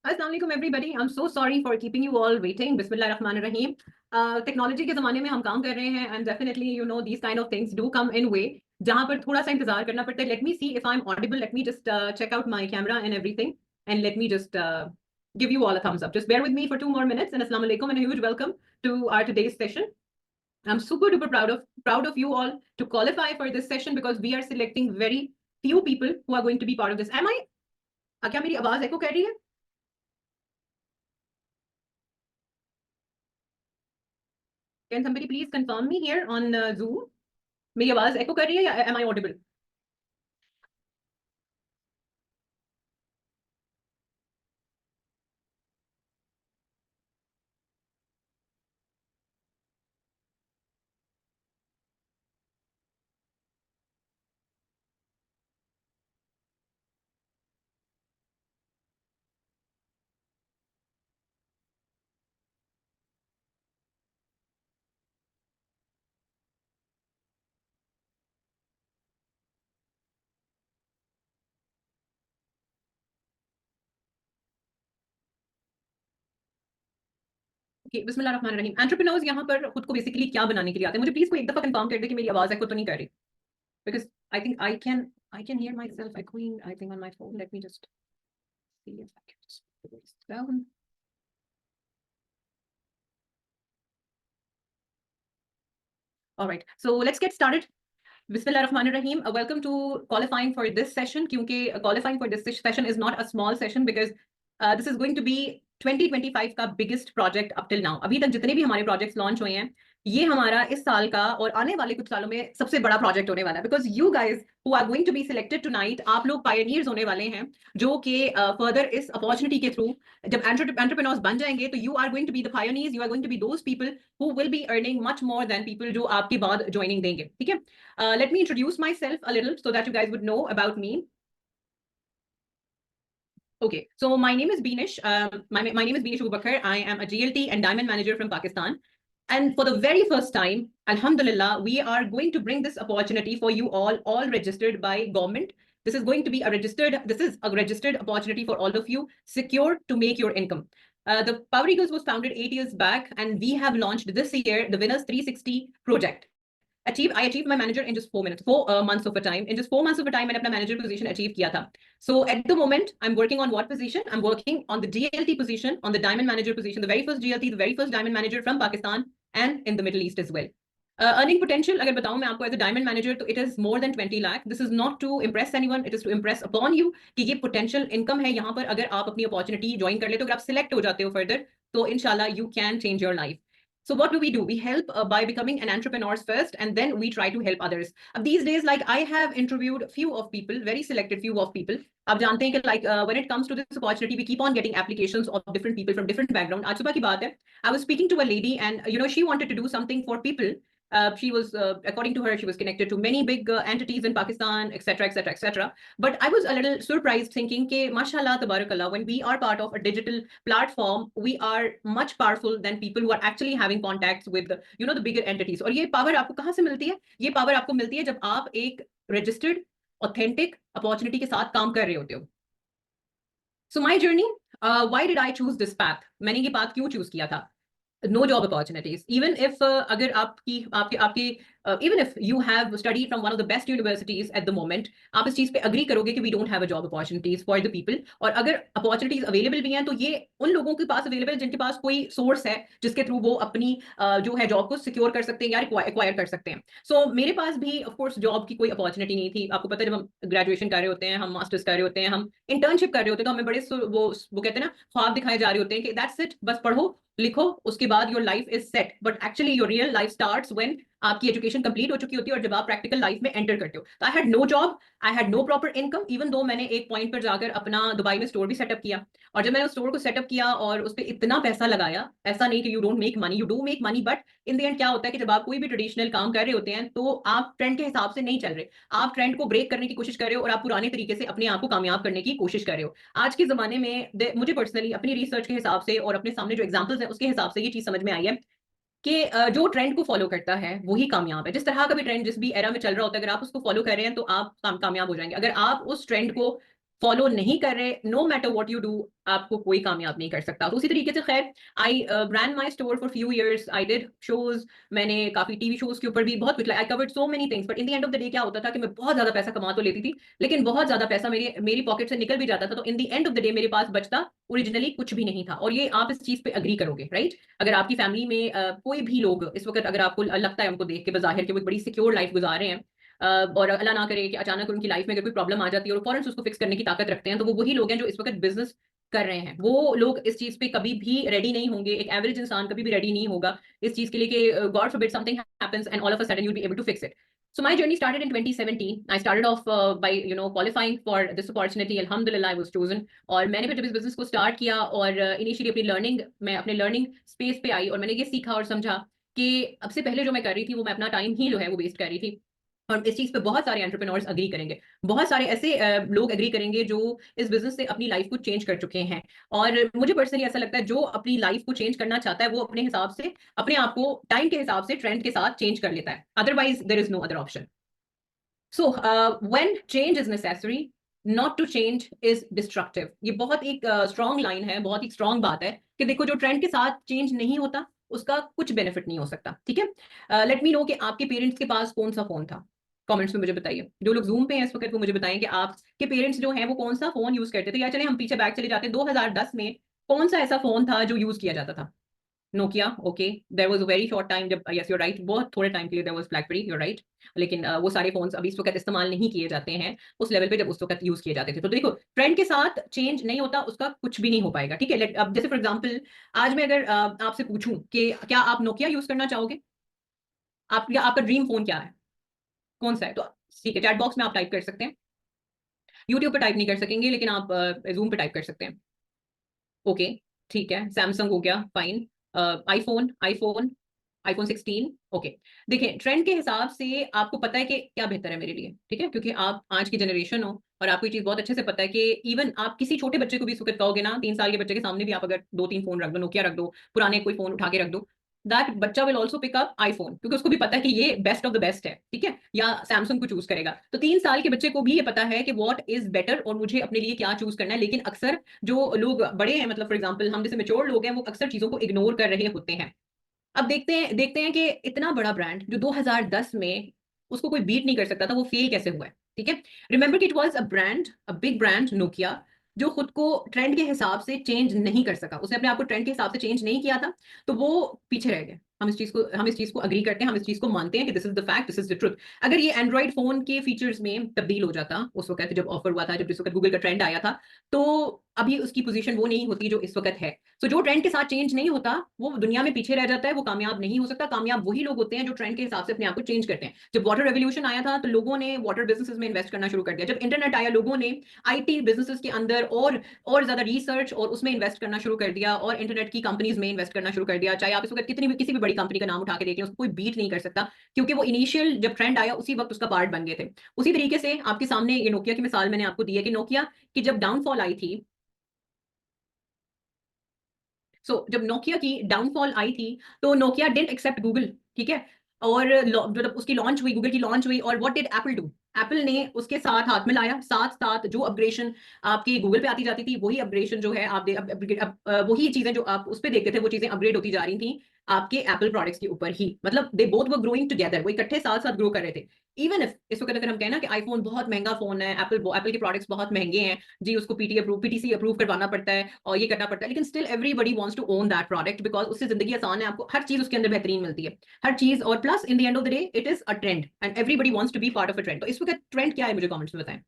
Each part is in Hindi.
अस्सलाम वालेकुम everybody. I am so sorry for keeping you all waiting. बिस्मिल्लाहिर्रहमानिर्रहीम। टेक्नोलॉजी के ज़माने में हम काम कर रहे हैं and definitely you know these kind of things do come in way जहाँ पर थोड़ा सा इंतजार करना पड़ता है। Let me see if I am audible. Let me just check out my camera and everything and let me just give you all a thumbs up. Just bear with me for 2 more minutes and assalamu alaikum and a huge welcome to our today's session. I'm super duper proud of you all to qualify for this session because we are selecting very few people who are going to be part of this. Am I क्या मेरी आवाज एको कर रही है? Can somebody please confirm me here on Zoom? मेरी आवाज एको कर रही है या am I audible? Okay, बिस्मिल्लाहिर्रहमानिर्रहीम। एंटरप्रेन्योर्स यहाँ पर खुद को बेसिकली क्या बनाने के लिए आते हैं? मुझे प्लीज कोई एक दफा कंफर्म कर दे कि मेरी आवाज एको तो नहीं कर रही, because I think I can hear myself echoing I think on my phone. Let me just see if I can just put this down. All right, so let's get started. Bismillahirrahmanirrahim. Welcome to qualifying for this session. क्योंकि qualifying for this session is not a small session because this is going to be 2025 का biggest project up till now. अभी तक जितने भी हमारे projects launch हुए हैं, ये हमारा इस साल का और आने वाले कुछ सालों में सबसे बड़ा project होने वाला है। Because you guys who are going to be selected tonight, आप लोग pioneers होने वाले हैं जो कि further इस opportunity के through जब entrepreneurs बन जाएंगे तो you are going to be the pioneers. You are going to be those people who will be earning much more than people जो आपके बाद joining देंगे, ठीक है? Let me introduce myself a little so that you guys would know about me. Okay, so my name is Beenish. My name is Beenish Abubakar. I am a GLT and diamond manager from Pakistan. And for the very first time, Alhamdulillah, we are going to bring this opportunity for you all registered by government. This is a registered opportunity for all of you, secure to make your income. The Power Eagles was founded 8 years back, and we have launched this year the Winners 360 project. I achieved my manager in just 4 months of a time. In just 4 months of a time, मैंने अपना manager position achieve किया था. So at the moment, I'm working on what position? I'm working on the GLT position, on the diamond manager position, the very first GLT, the very first diamond manager from Pakistan and in the Middle East as well. Earning potential, अगर बताऊं मैं आपको as a diamond manager, तो it is more than 20 lakh. This is not to impress anyone, it is to impress upon you कि ये potential income है यहाँ पर अगर आप अपनी opportunity join कर ले तो अगर आप select हो जाते हो further तो inshallah you can change your life. So what do? We help by becoming an entrepreneurs first, and then we try to help others. These days, like I have interviewed few of people, very selected few of people. आप जानते हैं कि like when it comes to this opportunity, we keep on getting applications of different people from different background. आज सुबह की बात है, I was speaking to a lady, and you know she wanted to do something for people. She was, according to her, she was connected to many big entities in Pakistan, etc., etc., etc. But I was a little surprised, thinking, "Ke mashallah, tabarakallah, when we are part of a digital platform, we are much powerful than people who are actually having contacts with, the bigger entities." और ये power आपको कहाँ से मिलती है? ये power आपको मिलती है जब आप एक registered, authentic opportunity के साथ काम कर रहे होते हो. So my journey, why did I choose this path? मैंने ये path क्यों choose किया था? No job opportunities. Even if अगर आपकी आपके आपके even if you have studied from one of the best universities at the moment, आप इस चीज पे agree करोगे कि we don't have a job opportunities for the people. और अगर opportunities available भी हैं तो ये उन लोगों के पास available है जिनके पास कोई source है जिसके थ्रू वो अपनी जो है job को secure कर सकते हैं या acquire कर सकते हैं. So मेरे पास भी of course job की कोई opportunity नहीं थी. आपको पता है जब हम graduation कर रहे होते हैं, हम masters कर रहे होते हैं, हम internship कर रहे होते हैं तो हमें बड़े वो कहते हैं ना ख्वाब दिखाए जा रहे होते हैं कि that's it, बस पढ़ो लिखो उसके बाद your life is set. But actually your real life starts when आपकी एजुकेशन कंप्लीट हो चुकी होती है और जब आप प्रैक्टिकल लाइफ में एंटर करते हो. तो I had no job, I had no proper income, even though मैंने एक पॉइंट पर जाकर अपना दुबई में स्टोर भी सेटअप किया. और जब मैंने उस स्टोर को सेटअप किया और उस पर इतना पैसा लगाया, ऐसा नहीं कि you don't make money, you do make money, but in the and क्या होता है कि जब आप कोई भी ट्रेडिशनल काम कर रहे होते हैं तो आप ट्रेंड के हिसाब से नहीं चल रहे, आप ट्रेंड को ब्रेक करने की कोशिश कर रहे हो और आप पुराने तरीके से अपने आप को कामयाब करने की कोशिश कर रहे हो. आज के जमाने में मुझे पर्सनली अपनी रिसर्च के हिसाब से और अपने सामने जो एग्जाम्पल्स हैं उसके हिसाब से ये चीज समझ में आई है कि जो ट्रेंड को फॉलो करता है वही कामयाब है. जिस तरह का भी ट्रेंड जिस भी एरा में चल रहा होता है, अगर आप उसको फॉलो कर रहे हैं तो आप कामयाब हो जाएंगे. अगर आप उस ट्रेंड को फॉलो नहीं कर रहे, no matter what you do, आपको कोई कामयाब नहीं कर सकता। तो उसी तरीके से खैर I brand my store for few years, I did shows, मैंने काफी टीवी शोज के ऊपर भी बहुत कुछ, I covered so many things, but in the end of the day क्या होता था कि मैं बहुत ज्यादा पैसा कमा तो लेती थी, लेकिन बहुत ज्यादा पैसा मेरी मेरी पॉकेट से निकल भी जाता था, तो इन the end of the day मेरे पास बचता ओरिजिनली कुछ भी नहीं था। और ये आप इस चीज पे अग्री करोगे, राइट? अगर आपकी फैमिली में कोई भी लोग इस वक्त, अगर आपको लगता है उनको देख के बजाहिर कि वो एक बड़ी सिक्योर लाइफ गुजार रहे हैं, और अल्लाह ना करे कि अचानक उनकी लाइफ में अगर कोई प्रॉब्लम आ जाती है और फौरन से उसको फिक्स करने की ताकत रखते हैं, तो वो वही लोग हैं जो इस वक्त बिजनेस कर रहे हैं। वो लोग इस चीज पे कभी भी रेडी नहीं होंगे, एक एवरेज इंसान कभी भी रेडी नहीं होगा इस चीज के लिए कि God forbid something happens and all of a sudden you will be able to fix it. So my journey started in 2017. I started off by qualifying for this opportunity. Alhamdulillah, I was chosen. और मैंने फिर जब इस बिजनेस को स्टार्ट किया और इनिशियली अपनी लर्निंग, मैं अपने लर्निंग स्पेस पे आई और मैंने ये सीखा और समझा कि अब से पहले जो मैं कर रही थी वो मैं अपना टाइम ही जो है वो वेस्ट कर रही थी। और इस चीज पे बहुत सारे एंटरप्रेन्योर्स अग्री करेंगे, बहुत सारे ऐसे लोग अग्री करेंगे जो इस बिजनेस से अपनी लाइफ को चेंज कर चुके हैं। और मुझे पर्सनली ऐसा लगता है जो अपनी लाइफ को चेंज करना चाहता है वो अपने हिसाब से, अपने आप को टाइम के हिसाब से, ट्रेंड के साथ चेंज कर लेता है, otherwise there is no other option. So when change is necessary, not to change is destructive. ये बहुत एक स्ट्रॉन्ग लाइन है, बहुत ही स्ट्रॉन्ग बात है कि देखो जो ट्रेंड के साथ चेंज नहीं होता उसका कुछ बेनिफिट नहीं हो सकता, ठीक है? लेट मी नो कि आपके पेरेंट्स के पास कौन सा फोन था, कमेंट्स में मुझे बताइए। जो लोग जूम पे हैं इस वक्त वो मुझे बताएं कि आपके पेरेंट्स जो हैं वो कौन सा फोन यूज करते थे, या चले हम पीछे बैक चले जाते हैं 2010 में कौन सा ऐसा फोन था जो यूज किया जाता था? Nokia, okay, there was a very short time जब, यस यू आर राइट, बहुत थोड़े टाइम के लिए there was BlackBerry, you are right. लेकिन वो सारे फोन्स अभी इस वक्त इस्तेमाल नहीं किए जाते हैं उस लेवल पे जब उस वक्त यूज किए जाते थे। तो देखो ट्रेंड के साथ चेंज नहीं होता, उसका कुछ भी नहीं हो पाएगा, ठीक है? अब जैसे फॉर एग्जांपल आज मैं अगर आपसे पूछूं कि क्या आप नोकिया यूज करना चाहोगे? आप, या आपका ड्रीम फोन क्या है, कौन सा है? तो ठीक है, चैट बॉक्स में आप टाइप कर सकते हैं, यूट्यूब पे टाइप नहीं कर सकेंगे लेकिन आप जूम पे टाइप कर सकते हैं। ओके, ठीक है, सैमसंग हो गया, fine. IPhone, iPhone, iPhone 16, okay. देखिए ट्रेंड के हिसाब से आपको पता है कि क्या बेहतर है मेरे लिए, ठीक है? क्योंकि आप आज की जनरेशन हो और आपको ये चीज बहुत अच्छे से पता है कि इवन आप किसी छोटे बच्चे को भी इस वक्त कहोगे ना, 3 साल के बच्चे के सामने भी आप अगर 2-3 फोन रख दो, नोकिया रख दो, पुराने कोई फोन उठा के रख दो, दैट बच्चा will also pick up iPhone, क्योंकि उसको भी पता है कि ये बेस्ट ऑफ द बेस्ट है, ठीक है? या सैमसंग को चूज करेगा। तो 3 साल के बच्चे को भी ये पता है कि व्हाट इज बेटर और मुझे अपने लिए क्या चूज करना है। लेकिन अक्सर जो लोग बड़े हैं, मतलब फॉर एग्जाम्पल हम जैसे मेच्योर लोग हैं, वो अक्सर चीजों को इग्नोर कर रहे होते हैं। अब देखते हैं कि इतना बड़ा ब्रांड जो 2010 में उसको कोई बीट नहीं कर सकता था, वो फेल कैसे हुआ है, ठीक है? रिमेंबर कि it was a brand, a big brand, Nokia, जो खुद को ट्रेंड के हिसाब से चेंज नहीं कर सका, उसने अपने आप को ट्रेंड के हिसाब से चेंज नहीं किया था, तो वो पीछे रह गए। हम इस चीज को अग्री करते हैं, हम इस चीज को मानते हैं कि this is the fact, this is the truth. अगर ये एंड्रॉइड फोन के फीचर्स में तब्दील हो जाता उस वक्त जब ऑफर हुआ था, जब इस वक्त गूगल का ट्रेंड आया था, तो अभी उसकी पोजीशन वो नहीं होती जो इस वक्त है। सो जो ट्रेंड के साथ चेंज नहीं होता वो दुनिया में पीछे रह जाता है, वो कामयाब नहीं हो सकता। कामयाब वही लोग होते हैं जो ट्रेंड के हिसाब से अपने आप को चेंज करते हैं। जब वाटर रेवोल्यूशन आया था तो लोगों ने वाटर बिजनेसेस में इन्वेस्ट करना शुरू कर दिया। जब इंटरनेट आया लोगों ने आईटी बिजनेसेस के अंदर और ज्यादा रिसर्च और उसमें इन्वेस्ट करना शुरू कर दिया, और इंटरनेट की कंपनीज में इन्वेस्ट करना शुरू कर दिया। चाहे आप इस वक्त कितनी भी किसी भी बड़ी कंपनी का नाम उठा के देख लें, उसको कोई बीट नहीं कर सकता, क्योंकि वो इनिशियल जब ट्रेंड आया उसी वक्त उसका पार्ट बन गए थे। उसी तरीके से आपके सामने ये नोकिया की मिसाल मैंने आपको दी है कि नोकिया की जब डाउनफॉल आई थी, जब नोकिया की डाउनफॉल आई थी तो नोकिया डिडंट एक्सेप्ट गूगल, ठीक है? और जब उसकी लॉन्च हुई, गूगल की लॉन्च हुई, और what did Apple do? Apple ने उसके साथ हाथ मिलाया, साथ साथ जो अपग्रेडेशन आपकी गूगल पे आती जाती थी वही अपग्रेडेशन जो है आप वही चीजें जो आप उस पे देखते थे वो चीजें अपग्रेड होती जा रही थी आपके एप्पल प्रोडक्ट्स के ऊपर ही। मतलब they both were growing together, वो इकट्ठे साथ साथ ग्रो कर रहे थे। इवन इफ इस वक्त अगर हम कहना कि आईफोन बहुत महंगा फोन है, एप्पल के प्रोडक्ट्स बहुत महंगे हैं जी, उसको पीटीसी अप्रूव करवाना पड़ता है और ये करना पड़ता है, लेकिन still everybody wants to own that product, because उससे जिंदगी आसान है, आपको हर चीज उसके अंदर बेहतरीन मिलती है, हर चीज। और plus in the end of the day it is a trend and everybody wants to be part of a trend. तो इस वक्त ट्रेंड क्या है मुझे कमेंट्स में बताएं,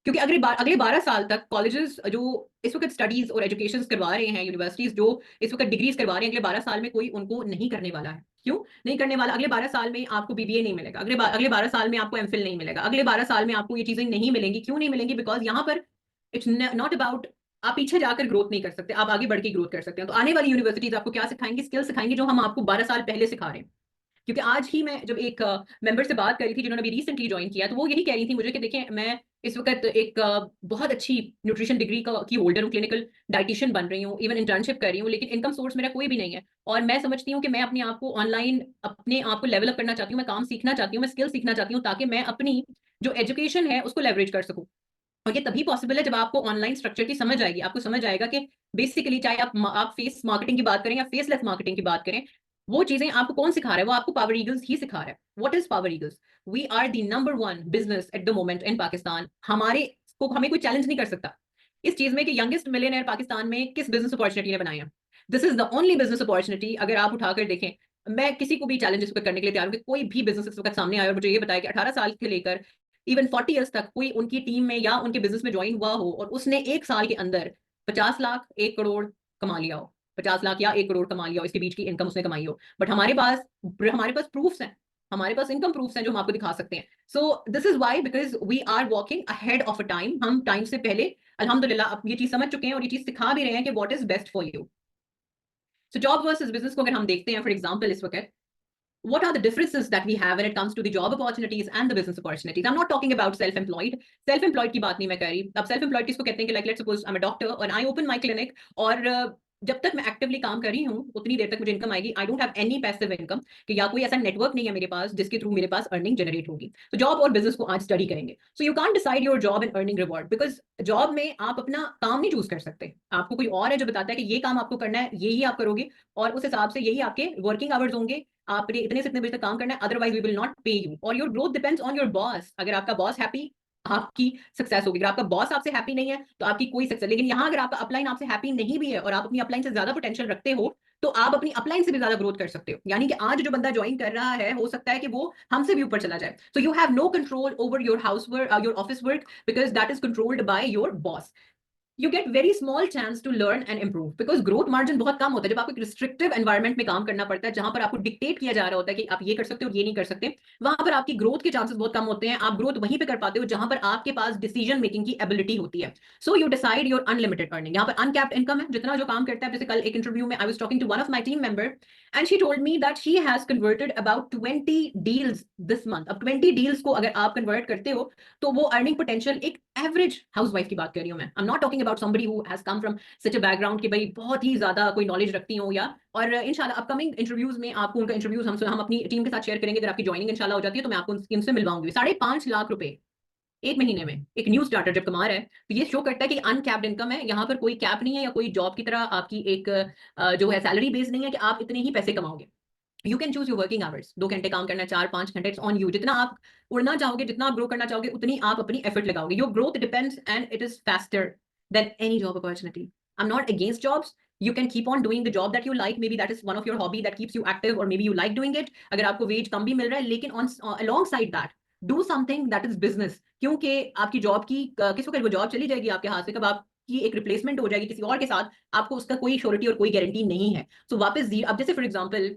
क्योंकि अगले 12 साल तक कॉलेजेस जो इस वक्त स्टडीज और एजुकेशन करवा रहे हैं, यूनिवर्सिटीज जो इस वक्त डिग्रीज करवा रहे हैं, अगले 12 साल में कोई उनको नहीं करने वाला है। क्यों नहीं करने वाला? अगले 12 साल में आपको बीबीए नहीं मिलेगा, अगले 12 साल में आपको एमफिल नहीं मिलेगा, अगले 12 साल में आपको ये चीजें नहीं मिलेंगी। क्यों नहीं मिलेंगी? बिकॉज यहाँ पर इट्स नॉट अबाउट आप पीछे जाकर ग्रोथ नहीं कर सकते, आप आगे बढ़ के ग्रोथ कर सकते हैं। तो आने वाली यूनिवर्सिटीज आपको क्या सिखाएंगी? स्किल सिखाएंगी जो हम आपको 12 साल पहले सिखा रहे हैं। क्योंकि आज ही मैं जब एक मेंबर से बात कर रही थी जिन्होंने अभी रिसेंटली ज्वाइन किया, तो वो यही कह रही थी मुझे कि देखें मैं इस वक्त एक बहुत अच्छी न्यूट्रिशन डिग्री की होल्डर हूँ, क्लिनिकल डाइटिशियन बन रही हूँ, इवन इंटर्नशिप कर रही हूँ, लेकिन इनकम सोर्स मेरा कोई भी नहीं है। और मैं समझती हूँ कि मैं अपने आप को ऑनलाइन अपने आप को लेवल अप करना चाहती हूँ, मैं काम सीखना चाहती हूँ, मैं स्किल सीखना चाहती हूँ, ताकि मैं अपनी जो एजुकेशन है उसको लेवरेज कर सकूँ। और ये तभी पॉसिबल है जब आपको ऑनलाइन स्ट्रक्चर की समझ आएगी, आपको समझ आएगा कि बेसिकली चाहे आप फेस मार्केटिंग की बात करें या फेसलेस मार्केटिंग की बात करें, वो चीजें आपको कौन सिखा रहा है? वो आपको पावर ईगल्स ही सिखा रहा है। What is Power Eagles? We are the number one business at the moment in Pakistan. हमें कोई चैलेंज नहीं कर सकता इस चीज में कि यंगेस्ट मिलियनेयर पाकिस्तान में किस बिजनेस अपॉर्चुनिटी ने बनाया। This is the only business opportunity. अगर आप उठाकर देखें, मैं किसी को भी चैलेंज इस वक्त करने के लिए तैयार हूं कि कोई भी बिजनेस इस वक्त सामने आया और मुझे ये बताया कि 18 साल से लेकर इवन 40 ईयर्स तक कोई उनकी टीम में या उनके बिजनेस में ज्वाइन हुआ हो और उसने एक साल के अंदर 50 लाख 1 करोड़ कमा लिया हो, 50 लाख या 1 करोड़ कमा लिया हो, इसके बीच की इनकम उसने कमाई हो। बट हमारे पास प्रूफ्स हैं, हमारे पास इनकम प्रूफ्स हैं जो हम आपको दिखा सकते हैं। So this is why, because we are walking ahead of a time. हम टाइम से पहले अल्हम्दुलिल्लाह अब ये चीज समझ चुके हैं और ये चीज सिखा भी रहे हैं कि what is best for you. So job versus business को अगर हम देखते हैं, फॉर एग्जाम्पल इस वक्त what are the differences that we have when it comes to the job opportunities and the business opportunities? I'm not talking about self-employed. Self-employed की बात नहीं मैं कह रही। अब self-employed किसको कहते हैं कि like let's suppose I'm a doctor and I open my clinic, और जब तक मैं एक्टिवली काम कर रही हूँ उतनी देर तक मुझे इनकम आएगी। I don't have any passive income, कि या कोई ऐसा नेटवर्क नहीं है मेरे पास जिसके थ्रू मेरे पास अर्निंग जनरेट होगी। तो जॉब और बिजनेस को आज स्टडी करेंगे। So you can't decide your job and earning reward, because job में आप अपना काम नहीं चूज कर सकते। आपको कोई और है जो बताता है कि ये काम आपको करना है, यही आप करोगे और उस हिसाब से यही आपके वर्किंग आवर्स होंगे, आपने इतने से इतने बजे तक काम करना है, अदरवाइज वी विल नॉट पे यू। और your growth depends on your boss. अगर आपका बॉस हैप्पी, आपकी सक्सेस होगी। अगर आपका बॉस आपसे हैप्पी नहीं है तो आपकी कोई सक्सेस। लेकिन यहाँ अगर आपका अपलाइन आपसे हैप्पी नहीं भी है और आप अपनी अपलाइन से ज्यादा पोटेंशियल रखते हो, तो आप अपनी अपलाइन से भी ज्यादा ग्रोथ कर सकते हो। यानी कि आज जो बंदा ज्वाइन कर रहा है, हो सकता है कि वो हमसे भी ऊपर चला जाए। So you have no control over your house work, your office work, because that is controlled by your boss. You get very small chance to learn and improve because growth margin बहुत कम होता है। जब आपको एक रिस्ट्रिक्टिव एनवायरनमेंट में काम करना पड़ता है जहां पर आपको डिक्टेट किया जा रहा होता है कि आप ये कर सकते हो और ये नहीं कर सकते, वहां पर आपकी ग्रोथ के चांसेस बहुत कम होते हैं। आप ग्रोथ वहीं पे कर पाते हो जहां पर आपके पास डिसीजन मेकिंग की एबिलिटी होती है। So you decide your unlimited earning. यहाँ पर अनकैप्ड इनकम है, जितना जो काम करता है। जैसे कल एक इंटरव्यू में I was talking to one of my team member and she told me that she has converted about 20 deals this month. अब 20 डील्स को अगर आप कन्वर्ट करते हो तो वो अर्निंग पोटेंशियल एक एवरेज हाउसवाइफ की बात कर रही हूं मैं। I am not talking about somebody who has come from such a background कि भाई बहुत ही ज्यादा कोई नॉलेज रखती हो या। और इंशाल्लाह अपकमिंग इंटरव्यूज में आपको उनका इंटरव्यूज हम अपनी टीम के साथ शेयर करेंगे। अगर आपकी ज्वाइनिंग इंशाल्लाह हो जाती है तो मैं आपको इनसे मिलवाऊंगी। 5.5 लाख रुपए एक महीने में एक न्यू स्टार्टर जब कमा रहा है, तो ये शो करता है कि अनकैप्ड इनकम है। यहाँ पर कोई कैप नहीं है या कोई जॉब की तरह आपकी एक जो है सैलरी बेस नहीं है कि आप इतने ही पैसे कमाओगे। You can choose your working hours. 2 घंटे काम करना है, 4-5 घंटे, इट्स ऑन यू। जितना आप उड़ना चाहोगे, जितना आप ग्रो करना चाहोगे, उतनी आप अपनी एफर्ट लगाओगे। Your growth depends and it is faster than any job opportunity. I am not against jobs. You can keep on doing the job that you like. Maybe that is one of your hobby that keeps you active, or maybe you like doing it. अगर आपको वेज कम भी मिल रहा है, लेकिन on alongside that do something that is business। क्योंकि आपकी जॉब की किस वक्त वो जॉब चली जाएगी आपके हाथ से, कब आपकी एक रिप्लेसमेंट हो जाएगी किसी और के साथ, आपको उसका कोई श्योरिटी और कोई गारंटी नहीं है। सो वापस जी, अब जैसे फॉर एग्जाम्पल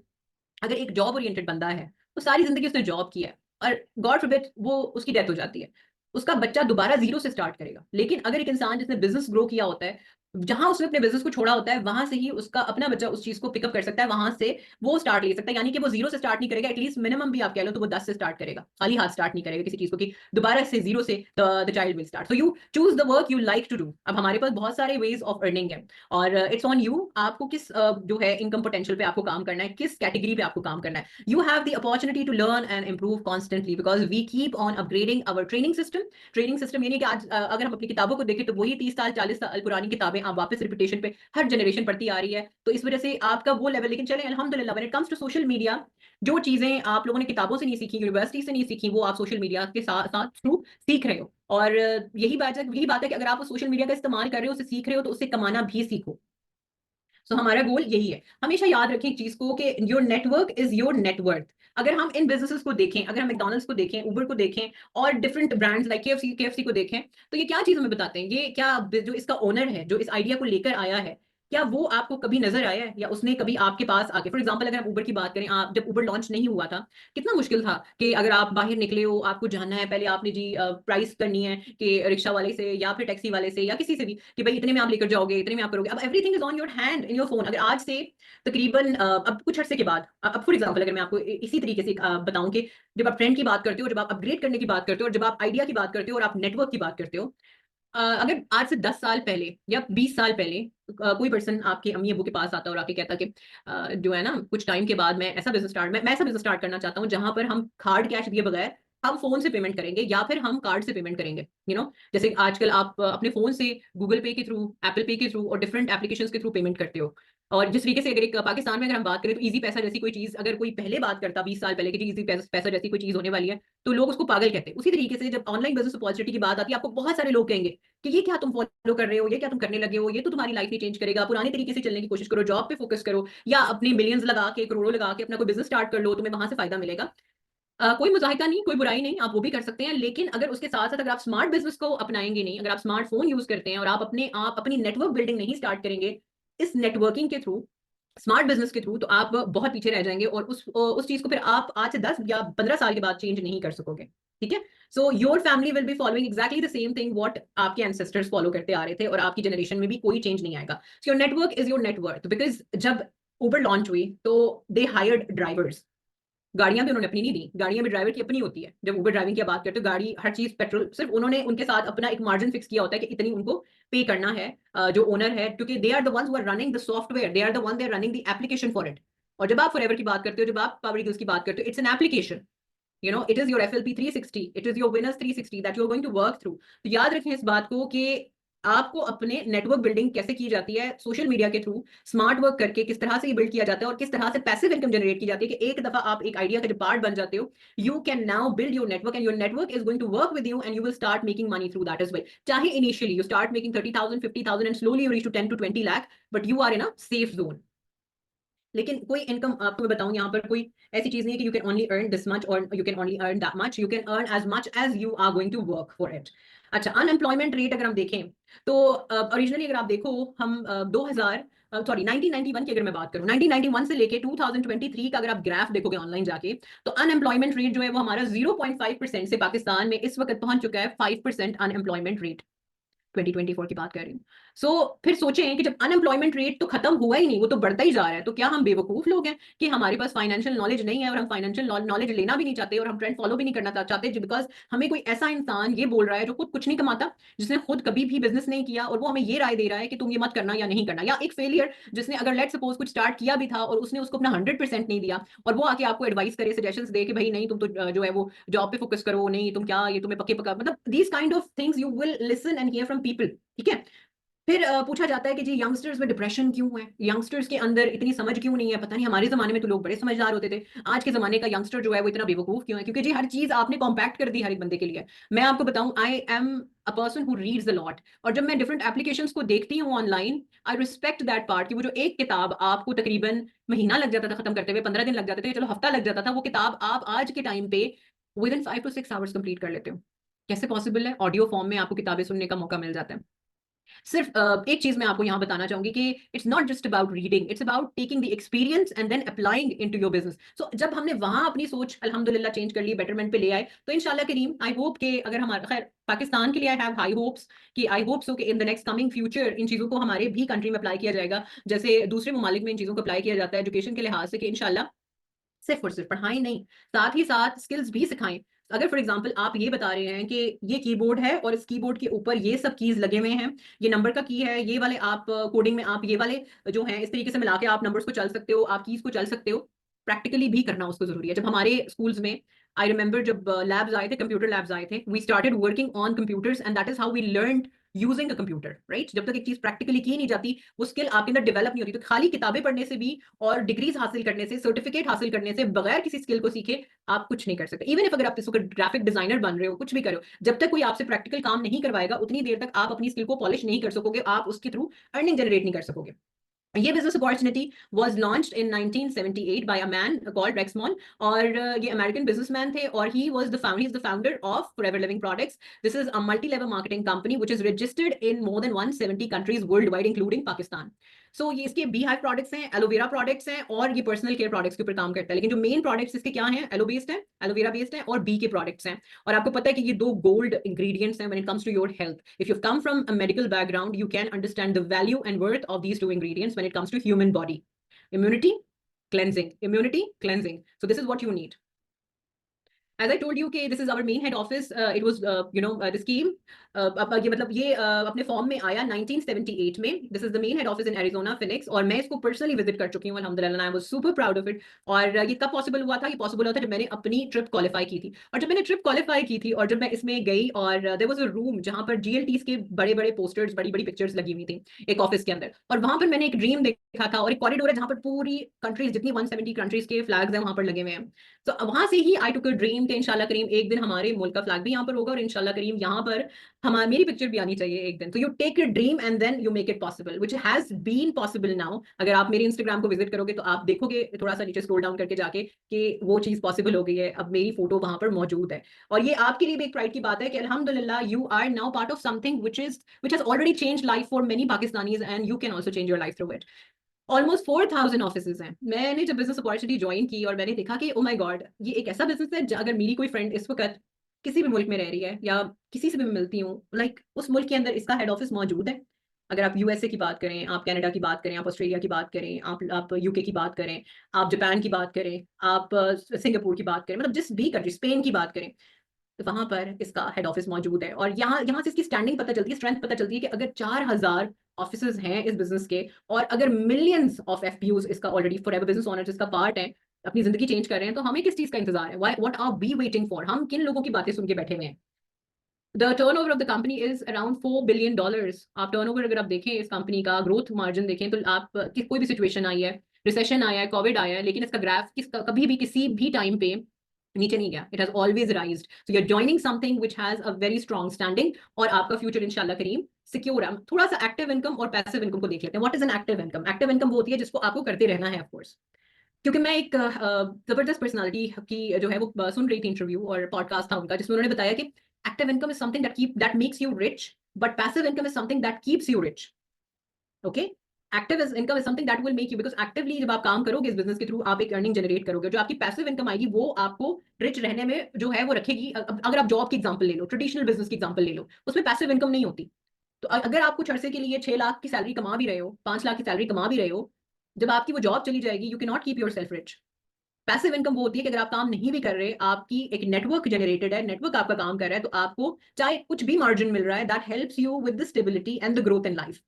अगर एक जॉब ओरिएंटेड बंदा है, तो सारी जिंदगी उसने जॉब की है और गॉड फॉरबिड वो उसकी डेथ हो जाती है, उसका बच्चा दोबारा जीरो से स्टार्ट करेगा। लेकिन अगर एक इंसान जिसने बिजनेस ग्रो किया होता है, जहां उसने अपने बिजनेस को छोड़ा होता है, वहां से ही उसका अपना बच्चा उस चीज को पिकअप कर सकता है, वहां से वो स्टार्ट ले सकता है। यानी कि वो जीरो से स्टार्ट नहीं करेगा, एटलीस्ट मिनिमम भी आप कह लो तो वो 10 से स्टार्ट करेगा। खाली हाथ स्टार्ट नहीं करेगा किसी चीज को कि दोबारा से जीरो से the child will start. So you choose the work you like to do. अब हमारे पास बहुत सारे वेज ऑफ अर्निंग है और इट्स ऑन यू, आपको किस जो है इनकम पोटेंशियल पे आपको काम करना है, किस कैटेगरी पे आपको काम करना है। You have the opportunity to learn and improve constantly because we keep on upgrading our training system। Training system यानी कि आज अगर हम अपनी किताबों को देखें तो वही 30 साल 40 साल पुरानी किताबें आप वापस रिपीटेशन पे हर जनरेशन पढ़ती आ रही है। तो इस वजह से आपका वो लेवल, लेकिन चले अल्हम्दुलिल्लाह when it comes to social media, जो चीजें आप लोगों ने किताबों से नहीं सीखी, यूनिवर्सिटी से नहीं सीखी, वो आप सोशल मीडिया के साथ साथ थ्रू सीख रहे हो। और यही बात है कि अगर आप सोशल मीडिया का इस्तेमाल कर रहे हो, उसे सीख रहे हो, तो उससे कमाना भी सीखो। सो हमारा गोल यही है। हमेशा याद रखें एक चीज को कि your network is your net worth. अगर हम इन बिजनेसेस को देखें, अगर हम मैकडॉनल्ड्स को देखें, उबर को देखें और डिफरेंट ब्रांड्स लाइक केएफसी को देखें, तो ये क्या चीज हमें बताते हैं? ये क्या जो इसका ओनर है, जो इस आइडिया को लेकर आया है, क्या वो आपको कभी नजर आया है या उसने कभी आपके पास आके, फॉर एग्जाम्पल अगर हम उबर की बात करें, आप जब उबर लॉन्च नहीं हुआ था, कितना मुश्किल था कि अगर आप बाहर निकले हो, आपको जानना है, पहले आपने जी प्राइस करनी है कि रिक्शा वाले से या फिर टैक्सी वाले से या किसी से भी कि भाई इतने में आप लेकर जाओगे, इतने में आप करोगे। अब everything is on your hand, in your phone. अगर आज से तकरीबन अब कुछ अर्से के बाद, अब फॉर एग्जाम्पल अगर मैं आपको इसी तरीके से बताऊं कि जब आप ट्रेंड की बात करते हो, जब आप अपग्रेड करने की बात करते हो, और जब आप आइडिया की बात करते हो और आप नेटवर्क की बात करते हो, अगर आज से 10 साल पहले या 20 साल पहले कोई पर्सन आपके अम्मी अबू के पास आता और आके कहता कि जो है ना, कुछ टाइम के बाद मैं ऐसा बिजनेस स्टार्ट करना चाहता हूँ जहां पर हम हार्ड कैश दिए बगैर हम फोन से पेमेंट करेंगे या फिर हम कार्ड से पेमेंट करेंगे, जैसे आजकल आप अपने फोन से गूगल पे के थ्रू, एप्पल पे के थ्रू और डिफरेंट एप्लीकेशंस के थ्रू पेमेंट करते हो। और जिस तरीके से अगर एक पाकिस्तान में अगर हम बात करें तो इजी पैसा जैसी कोई चीज अगर कोई पहले बात करता 20 साल पहले कि इजी पैसा जैसी कोई चीज होने वाली है तो लोग उसको पागल कहते हैं। उसी तरीके से जब ऑनलाइन बिजनेस अपॉर्चुनिटी की बात आती है आपको बहुत सारे लोग कहेंगे कि ये क्या तुम फॉलो कर रहे हो, ये क्या तुम करने लगे हो, ये तो तुम्हारी लाइफ नहीं चेंज करेगा, पुराने तरीके से चलने की कोशिश करो, जॉब पे फोकस करो या अपने मिलियंस लगा के करोड़ों लगा के अपना कोई बिजनेस स्टार्ट कर लो, तुम्हें वहां से फायदा मिलेगा। कोई मुजाहिदा नहीं, कोई बुराई नहीं, आप वो भी कर सकते हैं। लेकिन अगर उसके साथ साथ अगर आप स्मार्ट बिजनेस को अपनाएंगे नहीं, अगर आप स्मार्टफोन यूज करते हैं और आप अपनी नेटवर्क बिल्डिंग नहीं स्टार्ट करेंगे इस नेटवर्किंग के थ्रू, स्मार्ट बिजनेस के थ्रू, तो आप बहुत पीछे रह जाएंगे और उस चीज को फिर आप आज से 10 या 15 साल के बाद चेंज नहीं कर सकोगे। ठीक है, so your family will be following exactly the same thing what आपके एंसेस्टर्स फॉलो करते आ रहे थे और आपकी जनरेशन में भी कोई चेंज नहीं आएगा। So your network is your network. Because जब उबर लॉन्च हुई तो दे हायर्ड ड्राइवर्स, गाड़ियां भी उन्होंने अपनी नहीं दी, गाड़ियां भी ड्राइवर की अपनी होती है। जब उबर ड्राइविंग की बात करते हो गाड़ी हर चीज पेट्रोल, सिर्फ उन्होंने उनके साथ अपना एक मार्जिन फिक्स किया होता है कि इतनी उनको पे करना है जो ओनर है, क्योंकि they are the ones who are running the software, they are the one they are running the application for it. और जब आप फॉरएवर की बात करते हो, जब आप पावर व्हीकल्स की बात करते हो, it's an application, it is your FLP 360, it is your Winners 360 that you're going to work through। तो याद रखें इस बात को कि आपको अपने नेटवर्क बिल्डिंग कैसे की जाती है, सोशल मीडिया के थ्रू स्मार्ट वर्क करके किस तरह से ये बिल्ड किया जाता है और किस तरह से पैसिव इनकम जनरेट की जाती है कि एक दफा आप एक आइडिया का जब पार्ट बन जाते हो, you can now build your network and your network is going to work with you and you will start making money through that as well. चाहे initially you start making 30,000 50,000 and slowly you reach to 10 to 20 lakh, but you are in a safe zone. लेकिन कोई इनकम आपको मैं बताऊं यहाँ पर कोई ऐसी चीज नहीं है कि you can only earn this much और you can only earn that much, you can earn as much as you are going to work for it. अच्छा, अनएम्प्लॉयमेंट रेट अगर हम देखें तो ओरिजिनली अगर आप देखो हम 1991 की अगर मैं बात करूं, 1991 से लेके 2023 का अगर आप ग्राफ देखोगे ऑनलाइन जाके, तो अनएम्प्लॉयमेंट रेट जो है वो हमारा 0.5% से पाकिस्तान में इस वक्त पहुंच चुका है 5% अनएम्प्लॉयमेंट रेट। 2024 की बात कर रही हूँ। सो फिर सोचें कि जब अनएम्प्लॉयमेंट रेट तो खत्म हुआ ही नहीं, वो तो बढ़ता ही जा रहा है, तो क्या हम बेवकूफ लोग हैं कि हमारे पास फाइनेंशियल नॉलेज नहीं है और हम फाइनेंशियल नॉलेज लेना भी नहीं चाहते और हम ट्रेंड फॉलो भी नहीं करना चाहते बिकॉज हमें कोई ऐसा इंसान ये बोल रहा है जो खुद कुछ नहीं कमाता, जिसने खुद कभी भी बिजनेस नहीं किया और वो हमें ये राय दे रहा है कि तुम ये मत करना या नहीं करना, या एक फेलियर जिसने अगर लेट सपोज कुछ स्टार्ट किया भी था और उसने उसको अपना 100% नहीं दिया और वो आके आपको एडवाइस करे, सजेशंस दे कि भाई नहीं तुम तो जो है वो जॉब पे फोकस करो, नहीं तुम क्या ये तुम्हें पक्के पक्का, मतलब these kind of things you will listen and here from people. ठीक है, फिर पूछा जाता है कि जी यंगस्टर्स में डिप्रेशन क्यों है, यंगस्टर्स के अंदर इतनी समझ क्यों नहीं है, पता नहीं हमारे जमाने में तो लोग बड़े समझदार होते थे, आज के जमाने का यंगस्टर जो है वो इतना बेवकूफ क्यों है, क्योंकि जी हर चीज आपने कॉम्पैक्ट कर दी हर एक बंदे के लिए। मैं आपको बताऊं, I am a person who reads a lot, और जब मैं डिफरेंट एप्लीकेशंस को देखती हूँ online, I respect that part कि वो जो एक किताब आपको तकरीबन महीना लग जाता था खत्म करते हुए, 15 दिन लग जाते थे, चलो हफ्ता लग जाता था, वो किताब आप आज के टाइम पे with in 5 to 6 hours complete कर लेते हो। कैसे पॉसिबल है? ऑडियो फॉर्म में आपको किताबें सुनने का मौका मिल जाता है। सिर्फ एक चीज मैं आपको यहाँ बताना चाहूंगी कि it's not just about reading, it's about taking the experience and then applying into your business. So जब हमने वहां अपनी सोच अल्हम्दुलिल्लाह चेंज कर ली, बेटरमेंट पे ले आए, तो इंशाल्लाह करीम आई होप कि अगर हमारा, खैर पाकिस्तान के लिए आई हैव हाई होप्स कि आई होप सो कि in the next coming future in चीजों को हमारे भी कंट्री में अप्लाई किया जाएगा, जैसे दूसरे ममालिक में इन चीजों को अप्लाई किया जाता है एजुकेशन के लिहाज से, कि इंशाल्लाह सिर्फ और सिर्फ पढ़ाई नहीं, साथ ही साथ स्किल्स भी सिखाएं। अगर फॉर एग्जांपल आप ये बता रहे हैं कि ये कीबोर्ड है और इस कीबोर्ड के ऊपर ये सब कीज लगे हुए हैं, ये नंबर का की है, ये वाले आप कोडिंग में आप ये वाले जो हैं इस तरीके से मिला के आप नंबर्स को चल सकते हो, आप कीज को चल सकते हो, प्रैक्टिकली भी करना उसको जरूरी है। जब हमारे स्कूल्स में आई रिमेंबर जब लैब्स आए थे, कंप्यूटर लैब्स आए थे, we started working on computers and that is how we learn using a computer, right. जब तक एक चीज प्रैक्टिकली की नहीं जाती वो स्किल आपके अंदर डेवलप नहीं होती। तो खाली किताबें पढ़ने से भी और डिग्रीज हासिल करने से, सर्टिफिकेट हासिल करने से, बगैर किसी स्किल को सीखे आप कुछ नहीं कर सकते। इवन इफ अगर आप इस वक्त ग्राफिक डिजाइनर बन रहे हो, कुछ भी करो, जब तक कोई आपसे प्रैक्टिकल काम नहीं करवाएगा उतनी देर तक आप अपनी स्किल को पॉलिश नहीं कर सकोगे, आप उसके थ्रू अर्निंग जनरेट नहीं कर सकोगे। ये business opportunity was launched in 1978 by a man called Rex Maughan, और ये अमेरिकन बिजनेसमैन थे और he was the founder of Forever Living products. This is a multi level marketing company which is registered in more than 170 countries world wide including Pakistan. So ये इसके बी हाइव प्रोडक्ट्स हैं, एलोवेरा प्रोडक्ट्स हैं, और ये पर्सनल केयर प्रोडक्ट्स के ऊपर काम करता है। लेकिन जो मेन प्रोडक्ट्स इसके क्या हैं, एलो बेस्ड है, एलोवेरा बेस्ड है, और बी के प्रोडक्ट्स हैं। और आपको पता है कि ये दो गोल्ड इंग्रेडिएंट्स हैं when it comes to your health. If you come from a medical background you can understand the value and worth of these two ingredients when it comes to human body. immunity, cleansing, immunity, cleansing, so this is what you need। as I told you कि this is our main head office. It was the scheme. ये मतलब ये अपने फॉर्म में आया 1978 में. This is the main head office in Arizona, Phoenix. और मैं इसको पर्सनली विजिट कर चुकी हूँ अल्हम्दुलिल्लाह. I was super proud of it. और ये कब पॉसिबल हुआ था? ये पॉसिबल हुआ था जब मैंने अपनी ट्रिप क्वालिफाई की थी. और जब मैंने ट्रिप क्वालिफाई की थी और जब मैं इसमें गई और देयर वाज अ रूम जहाँ पर GLTs के बड़े बड़े पोस्टर्स, बड़ी बड़ी पिक्चर्स लगी हुई थी एक ऑफिस के अंदर. और वहां पर मैंने एक ड्रीम देखा था और एक कॉरिडोर है जहाँ पर पूरी कंट्रीज, जितनी 170 कंट्रीज के फ्लैग्स हैं वहां पर लगे हुए हैं. तो वहां से ही आई टुक अ ड्रीम कि इंशाल्लाह करीम एक दिन हमारे मुल्क का फ्लैग भी यहाँ पर होगा और इंशाल्लाह करीम यहाँ पर हमारी मेरी पिक्चर भी आनी चाहिए एक दिन. तो you take your dream and then you make it possible, which has been possible now. अगर आप मेरे इंस्टाग्राम को विजिट करोगे तो आप देखोगे थोड़ा सा नीचे स्क्रॉल डाउन करके जाके कि वो चीज पॉसिबल हो गई है. अब मेरी फोटो वहां पर मौजूद है और ये आपके लिए भी एक प्राइड की बात है कि अल्हम्दुलिल्लाह you are now part of something which has already changed life for many Pakistanis and you can also change your life through it. Almost 4000 offices हैं. मैंने जब बिजनेस अपॉर्चुनिटी ज्वाइन की और मैंने देखा कि ओ माय गॉड, ये एक ऐसा बिजनेस है अगर मेरी कोई फ्रेंड इस वक्त किसी भी मुल्क में रह रही है या किसी से भी मिलती हूँ, लाइक उस मुल्क के अंदर इसका हेड ऑफिस मौजूद है. अगर आप यूएसए की बात करें, आप कनाडा की बात करें, आप ऑस्ट्रेलिया की बात करें, आप यूके की बात करें, आप जापान की बात करें, आप सिंगापुर की बात करें, मतलब जिस भी कंट्री, स्पेन की बात करें, तो वहां पर इसका हेड ऑफिस मौजूद है. और यहाँ यहाँ से इसकी स्टैंडिंग पता चलती है, स्ट्रेंथ पता चलती है कि अगर 4000 ऑफिसेज हैं इस बिजनेस के और अगर मिलियंस ऑफ एफपीयूज इसका ऑलरेडी फॉरएवर बिजनेस ओनर्स इसका पार्ट है, अपनी जिंदगी चेंज कर रहे हैं, तो हमें किस चीज का इंतजार है? What are we waiting for? हम किन लोगों की बातें सुन के बैठे हुए हैं? The turnover of the company is around $4 billion. आप टर्नओवर अगर आप देखें इस कंपनी का ग्रोथ मार्जिन देखें तो आप कोई भी सिचुएशन आई है, रिसेशन आया है, कोविड आया है, लेकिन इसका ग्राफ कभी भी किसी भी टाइम पे नीचे नहीं गया. It has always raised. So you are joining something which has a very strong standing और आपका फ्यूचर इंशाल्लाह करीम सिक्योर है. थोड़ा सा एक्टिव इनकम और पैसिव इनकम को देख लेते हैं. What is an active income? Active income वो होती है जिसको आपको करते रहना है, ऑफ कोर्स. क्योंकि मैं एक जबरदस्त पर्सनालिटी की जो है वो सुन रही थी इंटरव्यू और पॉडकास्ट था उनका, जिसमें उन्होंने बताया कि active income is something that makes you rich, but passive income is something that keeps you rich. Okay, active income is something that will make you, because actively जब आप काम करोगे इस बिजनेस के थ्रू आप एक अर्निंग जनरेट करोगे. जो आपकी पैसिव इनकम आएगी वो आपको रिच रहने में जो है वो रखेगी. अगर आप जॉब की एग्जांपल ले लो, ट्रेडिशनल बिजनेस की एग्जांपल ले लो, उसमें पैसिव इनकम नहीं होती. तो अगर आप कुछ अरसे के लिए 6 लाख की सैलरी कमा भी रहे हो, 5 लाख की सैलरी कमा भी रहे हो, जब आपकी वो जॉब चली जाएगी you can not keep your self rich. Passive income वो होती है कि अगर आप काम नहीं भी कर रहे, आपकी एक नेटवर्क जनरेटेड है, नेटवर्क आपका काम कर रहा है, तो आपको चाहे कुछ भी मार्जिन मिल रहा है, that helps you with the stability and the growth in life.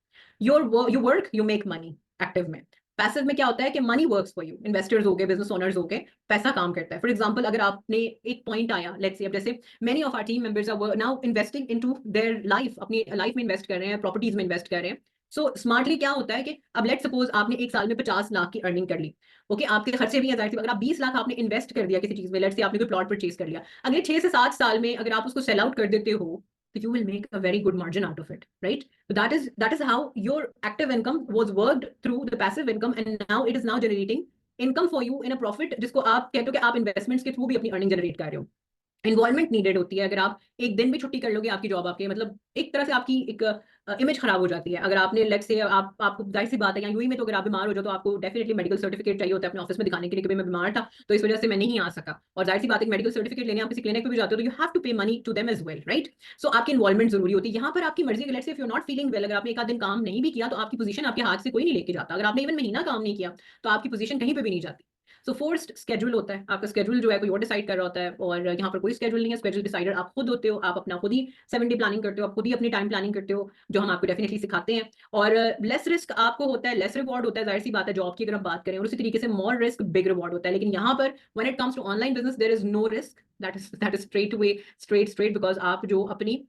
You work, you make money. Active में. पैसिव में क्या होता है कि money works for you. Investors हो गए, बिजनेस ओनर्स हो गए, पैसा काम करता है. फॉर एग्जांपल अगर आपने एक पॉइंट आया, लेट्स से, अब जैसे many of our team members are now investing into their life, अपनी लाइफ में इन्वेस्ट कर रहे हैं, प्रॉपर्टीज में इन्वेस्ट कर रहे हैं. सो स्मार्टली क्या होता है कि अब लेट्स सपोज आपने एक साल में 50 लाख की अर्निंग कर ली. ओके, आपके खर्चे भी हैं, अगर आप 20 लाख आपने इन्वेस्ट कर दिया किसी चीज में, लेट्स से आपने कोई प्लॉट परचेज कर लिया, अगले 6 से 7 साल में अगर आप उसको सेल आउट कर देते हो, तो you will make a very good margin out of it, right? So that is how your active income was worked through the passive income, and now it is now generating income for you in a profit, जिसको आप कहते हो कि आप इन्वेस्टमेंट्स के थ्रू भी अपनी अर्निंग जनरेट कर रहे हो. इन्वॉल्वमेंट नीडेड होती है. अगर आप एक दिन भी छुट्टी कर लोगे आपकी जॉब, आपके मतलब एक तरह से आपकी एक इमेज खराब हो जाती है. अगर आपने लेट्स से आपको जाहिर सी बात है, या यूई में तो अगर आप बीमार हो जाओ तो आपको डेफिनेटली मेडिकल सर्टिफिकेट चाहिए होता है अपने ऑफिस में दिखाने के लिए कि मैं बीमार था तो इस वजह से मैं नहीं आ सका. और जाहिर सी बात है मेडिकल सर्टिफिकेट लेने आप किसी क्लिनिक पे भी जाते हो तो you have to pay money to them as well, right? So आपकी इन्वॉल्वमेंट जरूरी होती है. यहाँ पर आपकी मर्जी, let's say if you not feeling well, अगर आपने एक आध दिन काम नहीं भी किया तो आपकी पोजीशन आपके हाथ से कोई नहीं लेके जाता. अगर आपने इवन महीना काम नहीं किया तो आपकी पोजीशन कहीं पे भी नहीं जाती. सो फोर्स्ड स्केड्यूल होता है. आपका स्केड्यूल जो है कोई और डिसाइड कर रहा होता है, और यहाँ पर कोई स्केड्यूल नहीं है. स्केड्यूल डिसाइडर आप खुद होते हो. आप अपना खुद ही 7 डे प्लानिंग करते हो, आप खुद ही अपनी टाइम प्लानिंग करते हो, जो हम आपको डेफिनेटली सिखाते हैं. और लेस रिस्क आपको होता है, लेस रिवॉर्ड होता है. जाहिर सी बात है जॉब की अगर हम बात करें, और उसी तरीके से मोर रिस्क बिग रिवॉर्ड होता है. लेकिन यहाँ पर when it comes to online business there is no risk. That is straight way, straight, because आप जो अपनी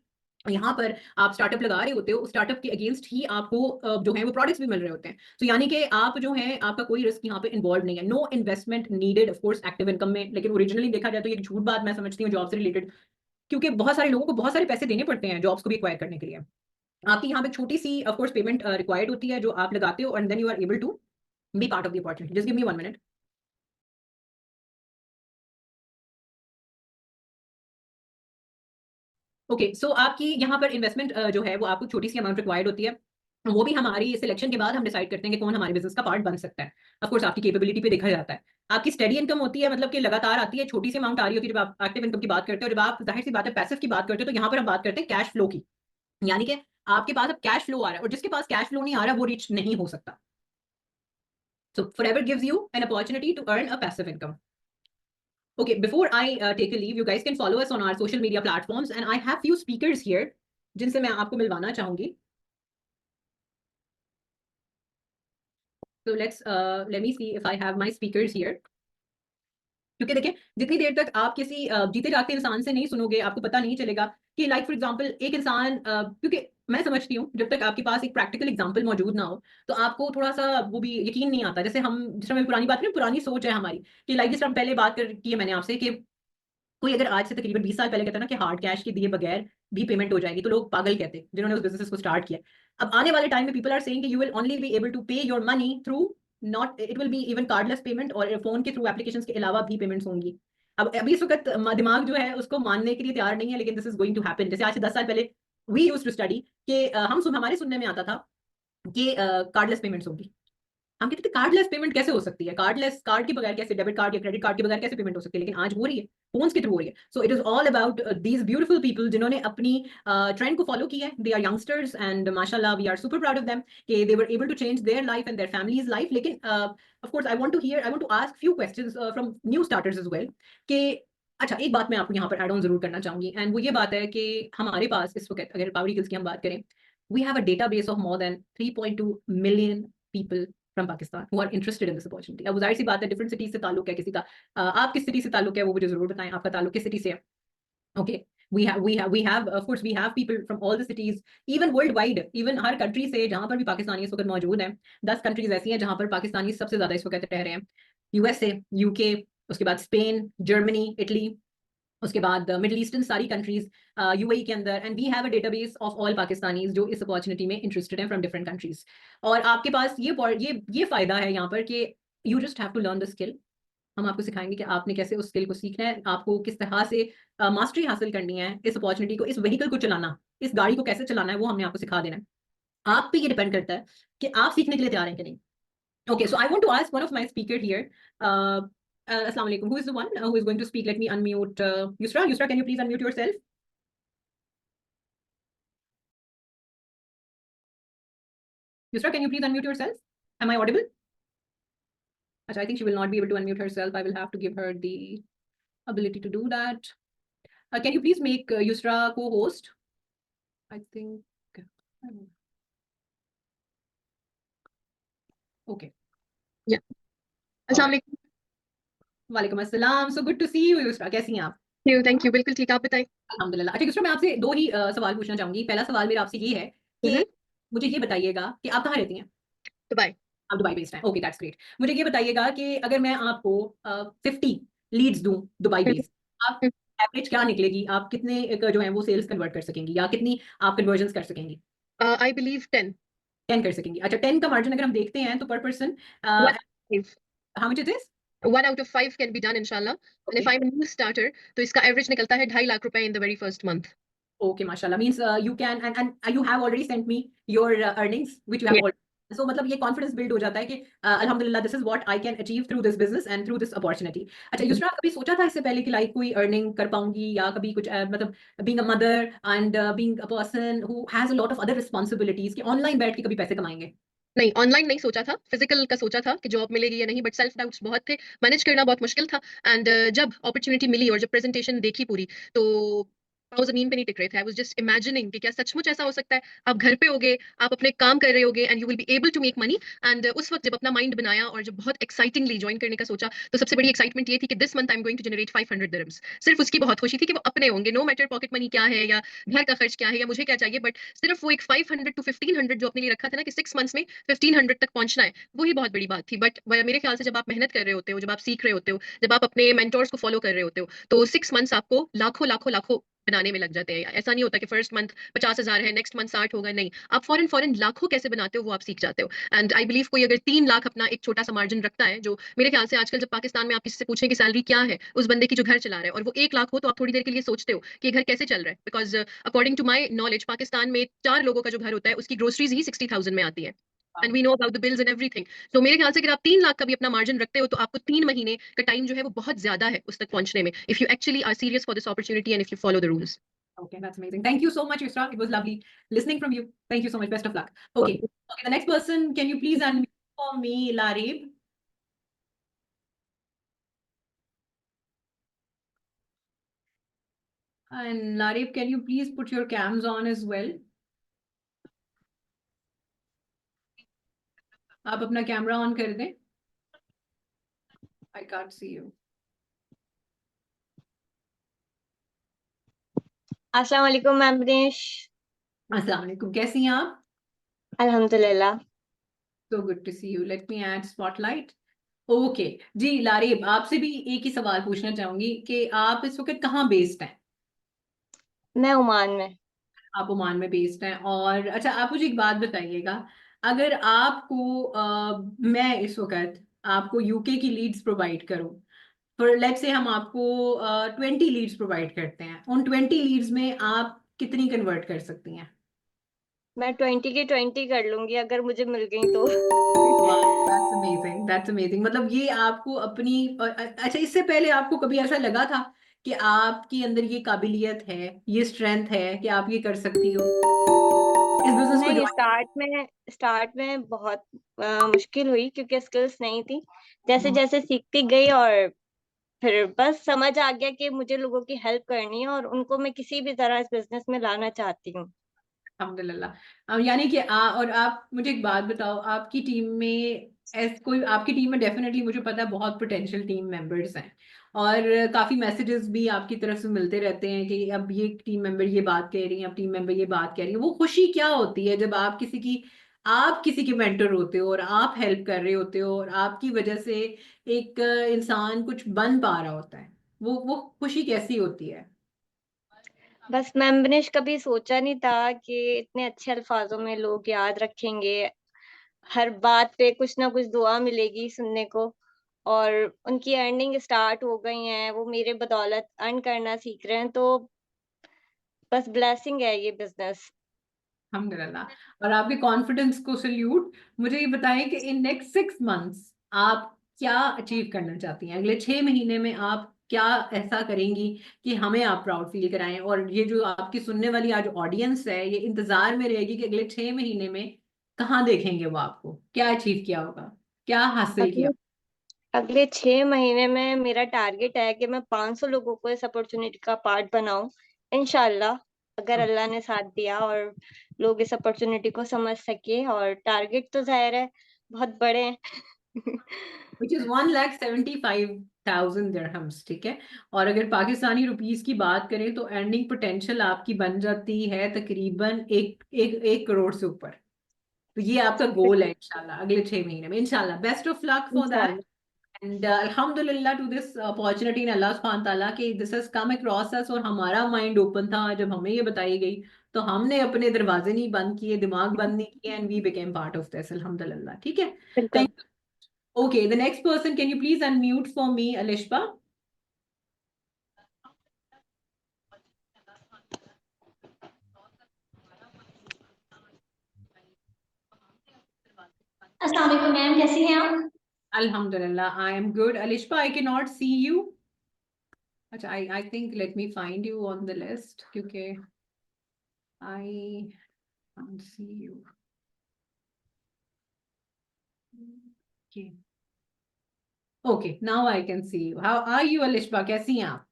यहाँ पर आप स्टार्टअप लगा रहे होते हो, स्टार्टअप के अगेंस्ट ही आपको जो है वो प्रोडक्ट्स भी मिल रहे होते हैं. तो यानी कि आप जो है आपका कोई रिस्क यहाँ पे इन्वॉल्व नहीं है. No investment needed of course active income में. लेकिन ओरिजिनली देखा जाए तो ये झूठ बात मैं समझती हूँ जॉब से रिलेटेड, क्योंकि बहुत सारे लोगों को बहुत सारे पैसे देने पड़ते हैं जॉब्स को भी एक्वायर करने के लिए. आपकी यहाँ पे छोटी सी ऑफ कोर्स पेमेंट रिक्वायर्ड होती है जो आप लगाते हो, and then you are able to be part of the opportunity. Just give me 1 minute. Okay, so आपकी यहाँ पर इन्वेस्टमेंट जो है वो आपको छोटी सी अमाउंट रिक्वायर्ड होती है. वो भी हमारी सिलेक्शन के बाद हम डिसाइड करते हैं कि कौन हमारे बिजनेस का पार्ट बन सकता है. ऑफ कोर्स आपकी कैपेबिलिटी पे देखा जाता है. आपकी स्टडी इनकम होती है, मतलब कि लगातार आती है, छोटी सी अमाउंट आ रही होती है जब आप एक्टिव इनकम की बात करते हो. जब आप जाहिर सी बात है पैसिव की बात करते हो तो यहाँ पर हम बात करते हैं कैश फ्लो की. यानी कि आपके पास अब कैश फ्लो आ रहा है, और जिसके पास कैश फ्लो नहीं आ रहा वो रिच नहीं हो सकता. So Forever gives you an opportunity to earn a passive income. Okay, before I take a leave, you guys can follow us on our social media platforms, and I have few speakers here जिनसे मैं आपको मिलवाना चाहूंगी. So let me see if I have my speakers here. क्योंकि देखिए जितनी देर तक आप किसी जीते जागते इंसान से नहीं सुनोगे, आपको पता नहीं चलेगा कि लाइक फॉर एग्जांपल एक इंसान क्योंकि मैं समझती हूँ जब तक आपके पास एक प्रैक्टिकल एग्जांपल मौजूद ना हो तो आपको थोड़ा सा वो भी यकीन नहीं आता. जैसे हम जिस तरह पुरानी बात करें, पुरानी सोच है हमारी कि लाइक जिस तरह पहले बात कर की है मैंने आपसे कि कोई अगर आज से तकरीबन 20 साल पहले कहता ना कि हार्ड कैश के दिए बगैर भी पेमेंट हो जाएगी तो लोग पागल कहते हैं जिन्होंने उस बिजनेस को स्टार्ट किया. अब आने वाले टाइम में पीपल आर सेइंग कि you will only be able to pay your money through not, it will be even cardless payment और फोन के थ्रू एप्लीकेशंस के अलावा भी पेमेंट्स होंगी. अब अभी इस वक्त दिमाग जो है उसको मानने के लिए तैयार नहीं है, लेकिन this is going to happen. जैसे आज से 10 साल पहले वी यूज्ड टू स्टडी कि हमारे सुनने में आता था कि कार्डलेस पेमेंट्स होगी. हम कहते थे कार्डलेस पेमेंट कैसे हो सकती है, कार्डलेस कार्ड के बगैर कैसे, डेबिट कार्ड या क्रेडिट कार्ड के बगैर कैसे पेमेंट हो सकती है, लेकिन आज हो रही है, फोन्स के थ्रू हो रही है. So it is all about these beautiful people जिन्होंने अपनी ट्रेंड को फॉलो किया है. दे आर यंगस्टर्स एंड माशाल्लाह we are super proud of them कि they were able to change their life and their families life. लेकिन of course I want to ask few questions from new starters as well कि अच्छा एक बात मैं आपको यहाँ पर एड ऑन जरूर करना चाहूंगी, एंड वो ये बात है कि हमारे पास इस वक्त अगर पावरी गिल्स की हम बात करें, we have a database of more than 3.2 million people from Pakistan who are interested in this opportunity. अब जाहिर सी बात है डिफरेंट सिटी से ताल्लुक है किसी का. आप किस सिटी से ताल्लुक है वो मुझे जरूर बताएं, आपका ताल्लुक किस सिटी से है. Okay, we have of course we have people from all the cities, even worldwide, even her country से जहां पर भी पाकिस्तानी इस वक्त मौजूद हैं. 10 कंट्रीज ऐसी हैं जहां पर पाकिस्तानी सबसे ज्यादा इस वक्त रह रहे हैं. यूएसए, यूके, उसके बाद स्पेन, जर्मनी, इटली, उसके बाद मिडिल ईस्टर्न सारी कंट्रीज यूएई के अंदर. And we have a database of all Pakistanis जो इस अपॉर्चुनिटी में इंटरेस्टेड हैं फ्रॉम डिफरेंट कंट्रीज. और आपके पास ये फायदा है यहाँ पर कि you just have to learn the skill. हम आपको सिखाएंगे कि आपने कैसे उस स्किल को सीखना है, आपको किस तरह से मास्टरी हासिल करनी है, इस अपॉर्चुनिटी को, इस व्हीकल को चलाना, इस गाड़ी को कैसे चलाना है, वो हमने आपको सिखा देना है. आप पे ये डिपेंड करता है कि आप सीखने के लिए तैयार हैं कि नहीं. Okay, so I want to ask one of my speaker here. Assalamu alaikum. Who is the one who is going to speak? Let me unmute Yusra. Yusra, can you please unmute yourself? Yusra, can you please unmute yourself? Am I audible? Achha, I think she will not be able to unmute herself. I will have to give her the ability to do that. Can you please make Yusra co-host? I think. Okay. Yeah. अस्सलाम वालेकुम. वालेकुम अस्सलाम. So good to see you, Yusra. कैसी हैं आप? Thank you. बिल्कुल ठीक, आप बताएं. अल्हम्दुलिल्लाह. अच्छा Yusra, मैं आपसे दो ही सवाल पूछना चाहूंगी. पहला सवाल मेरा आपसे ये है कि मुझे ये बताइएगा कि आप कहाँ रहती हैं? दुबई. आप दुबई बेस्ड हैं. Okay, that's great. मुझे ये बताइएगा कि अगर मैं आपको 50 लीड्स दूं दुबई बेस्ड, आप एवरेज क्या निकलेगी, आप कितने जो है वो सेल्स कन्वर्ट कर सकेंगी या कितनी आप कन्वर्जन कर सकेंगी? I believe 10. 10 कर सकेंगी. अच्छा 10 का मार्जिन अगर हम देखते हैं तो पर person how much it is? 1 out of 5 can be done inshallah. And if I'm a new starter, तो इसका एवरेज निकलता है 2.5 लाख रुपए in the very first month. Okay, mashallah. Means you can and you have already sent me your earnings which you have Yeah. already. So मतलब ये कॉन्फिडेंस बिल्ड हो जाता है कि अल्हम्दुलिल्लाह this is what I can achieve through this business and through this opportunity. अच्छा युसरा, कभी सोचा था इससे पहले कि लाइक कोई अर्निंग कर पाऊंगी या कभी कुछ मतलब being a mother and being a person who has a lot of other responsibilities कि ऑनलाइन बैठ के कभी पैसे कमाएंगे? नहीं, ऑनलाइन नहीं सोचा था, फिजिकल का सोचा था कि जॉब मिलेगी या नहीं, बट सेल्फ डाउट्स बहुत थे, मैनेज करना बहुत मुश्किल था. एंड जब अपॉर्चुनिटी मिली और जब प्रेजेंटेशन देखी पूरी, तो पाँव जमीन पे नहीं टिक रहे थे. आई वाज जस्ट इमेजिनिंग कि क्या सचमुच ऐसा हो सकता है, आप घर पे होगे, आप अपने काम कर रहे होगे and you will be able to make money. And उस वक्त जब अपना माइंड बनाया और जब बहुत एक्साइटिंगली ज्वाइन करने का सोचा, तो सबसे बड़ी एक्साइटमेंट ये थी कि this month I am going to generate 500 dirhams. सिर्फ उसकी बहुत खुशी थी कि वो अपने होंगे, नो मैटर पॉकेट मनी क्या है या घर का खर्च क्या है या मुझे क्या चाहिए, बट सिर्फ वो एक 500 टू 1500 जो अपने लिए रखा था ना कि 6 मंथ्स में 1500 तक पहुंचना है, वही बहुत बड़ी बात थी. बट मेरे ख्याल से जब आप मेहनत कर रहे होते हो, जब आप सीख रहे होते हो, जब आप अपने मेंटोर्स को फॉलो कर रहे होते हो, तो 6 मंथ्स आपको लाखों लाखों लाखों बनाने में लग जाते हैं. ऐसा नहीं होता कि फर्स्ट मंथ 50,000 है, नेक्स्ट मंथ 60 होगा, नहीं, आप फॉरन फॉरन लाखों कैसे बनाते हो वो आप सीख जाते हो. एंड आई बिलीव कोई अगर 3 लाख अपना एक छोटा सा मार्जिन रखता है, जो मेरे ख्याल से आजकल जब पाकिस्तान में आप किसी से पूछें कि सैलरी क्या है उस बंदे की जो घर चला रहा है, और वो 1 लाख हो, तो आप थोड़ी देर के लिए सोचते हो कि घर कैसे चल रहा है. Because according to my knowledge, Pakistan में 4 लोगों का जो घर होता है उसकी ग्रोसरीज ही 60,000 में आती है. And we know about the bills and everything. तो मेरे ख्याल से अगर आप 3 लाख का भी अपना मार्जिन रखते हो, तो आपको 3 महीने का टाइम जो है वो बहुत ज्यादा है उस तक पहुंचने में, if you actually are serious for this opportunity and if you follow the rules. Okay, that's amazing. Thank you so much, Yusra. It was lovely listening from you. Thank you so much. Best of luck. Okay. Okay, the next person, can you please unmute for me, Larib? And Larib, can you please put your cams on as well? आप अपना कैमरा ऑन कर दें. I can't see you. अस्सलाम वालेकुम मैम दिनेश। अस्सलाम वालेकुम, कैसी हैं आप? अल्हम्दुलिल्लाह। So good to see you. Let me add spotlight. Okay ji Larib, आपसे भी एक ही सवाल पूछना चाहूंगी कि आप इस वक्त कहाँ बेस्ड हैं? मैं ओमान में। आप ओमान में बेस्ड हैं, और अच्छा आप मुझे एक बात बताइएगा, अगर आपको मैं इस वक्त आपको यूके की लीड्स प्रोवाइड करूं, फॉर लेट्स से हम आपको 20 लीड्स प्रोवाइड करते हैं, उन 20 लीड्स में आप कितनी कन्वर्ट कर सकती हैं? मैं 20 की 20 कर लूंगी अगर मुझे मिल गई तो। That's amazing, that's amazing. मतलब ये आपको अपनी अच्छा, इससे पहले आपको कभी ऐसा लगा था कि आपके अंदर ये काबिलियत है, ये स्ट्रेंथ है कि आप ये कर सकती हो इस बिजनेस को नहीं, ज्वाइन? स्टार्ट में बहुत मुश्किल हुई क्योंकि स्किल्स नहीं थी। जैसे हम्म। जैसे सीखती गई और फिर बस समझ आ गया कि मुझे लोगों की हेल्प करनी है और उनको मैं किसी भी तरह इस बिजनेस में लाना चाहती हूँ। अल्हम्दुलिल्लाह। यानी कि और आप मुझे एक बात बताओ, आपकी टीम में कोई, आपकी टीम में डेफिनेटली मुझे पता है बहुत पोटेंशियल टीम मेंबर्स हैं, और काफी मैसेजेस भी आपकी तरफ से मिलते रहते हैं कि अब ये टीम मेंबर ये बात कह रही है, अब टीम मेंबर ये बात कह रही है। वो खुशी क्या होती है जब आप किसी के मेंटर होते हो और आप हेल्प कर रहे होते हो और आपकी वजह से एक इंसान कुछ बन पा रहा होता है, वो खुशी कैसी होती है? बस मैम ने कभी सोचा नहीं था कि इतने अच्छे अल्फाजों में लोग याद रखेंगे। हर बात पे कुछ ना कुछ दुआ मिलेगी सुनने को। और उनकी अर्निंग स्टार्ट हो गई हैं, वो मेरे बदौलत अर्न करना सीख रहे हैं, तो बस ब्लेसिंग है ये बिजनेस। अल्हम्दुलिल्लाह। और आपके कॉन्फिडेंस को सल्यूट। मुझे ये बताएं कि इन नेक्स्ट 6 मंथ्स आप क्या अचीव करना चाहती हैं? अगले 6 महीने में आप क्या ऐसा करेंगी कि हमें आप प्राउड फील कराएं, और ये जो आपकी सुनने वाली आज ऑडियंस है ये इंतजार में रहेगी कि अगले 6 महीने में कहाँ देखेंगे वो आपको, क्या अचीव किया होगा, क्या हासिल किया? अगले अगले 6 महीने में मेरा टारगेट है कि मैं 500 लोगों को इस अपॉर्चुनिटी का पार्ट बनाऊं, इंशाल्लाह। अगर अल्लाह ने साथ दिया और लोग इस अपॉर्चुनिटी को समझ सके, और टारगेट तो जाहिर है बहुत बड़े हैं। विच इज 1,75,000 दिरहम्स, ठीक है। और अगर पाकिस्तानी रुपीस की बात करें तो अर्निंग पोटेंशियल आपकी बन जाती है तकरीबन 1 करोड़ से ऊपर। तो ये आपका गोल है इंशाल्लाह अगले 6 महीने में, इंशाल्लाह। Best of luck for that. इंशाल्लाह। एंड अल्हम्दुलिल्लाह टू दिस अपॉर्चुनिटी इन अल्लाह सुब्हान ताला कि दिस हैज कम अक्रॉस अस, और हमारा माइंड ओपन था जब हमें ये बताई गई, तो हमने अपने दरवाजे नहीं बंद किए, दिमाग बंद नहीं किए, and we became part of this, अल्हम्दुलिल्लाह। ठीक है, बिल्कुल। Thank. Okay, the next person, can you please unmute for me, Alishba? अस्सलाम वालेकुम मैम, कैसी हैं आप? Alhamdulillah, I am good. Alishba, I cannot see you. Acha, I think let me find you on the list. Okay, I can't see you. Okay. Okay, now I can see you. How are you, Alishba? कैसी हैं आप?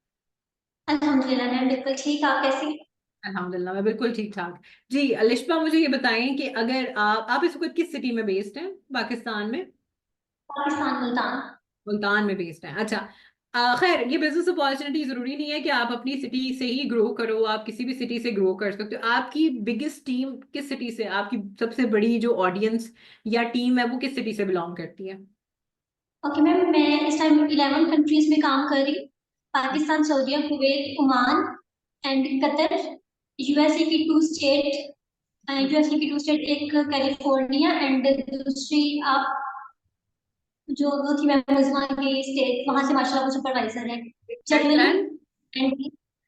अल्हम्दुलिल्लाह मैम, बिल्कुल ठीक। आप कैसी? अल्हम्दुलिल्लाह, मैं बिल्कुल ठीक ठाक। जी अलिशबा, मुझे ये बताएं कि अगर आप इस वक्त किस सिटी में बेस्ड हैं पाकिस्तान में? पाकिस्तान, मुल्तान। मुल्तान में बेस्ड है, अच्छा। खैर, ये बिजनेस अपॉर्चुनिटी जरूरी नहीं है कि आप अपनी सिटी से ही ग्रो करो, आप किसी भी सिटी से ग्रो कर सकते हो। आपकी बिगेस्ट टीम किस सिटी से, आपकी सबसे बड़ी जो ऑडियंस या टीम है वो किस सिटी से बिलोंग करती है? ओके मैम, मैं इस टाइम 11 कंट्रीज में काम कर रही हूँ। पाकिस्तान, सऊदीया, Kuwait, Oman and Qatar. USA की 2 स्टेट, यूएसए की 2 स्टेट, एक कैलिफोर्निया एंड दूसरी आप जो वो थी मैम उस्मा की स्टेट, वहां से माशाल्लाह वो सुपरवाइजर है। Germany Thailand? एंड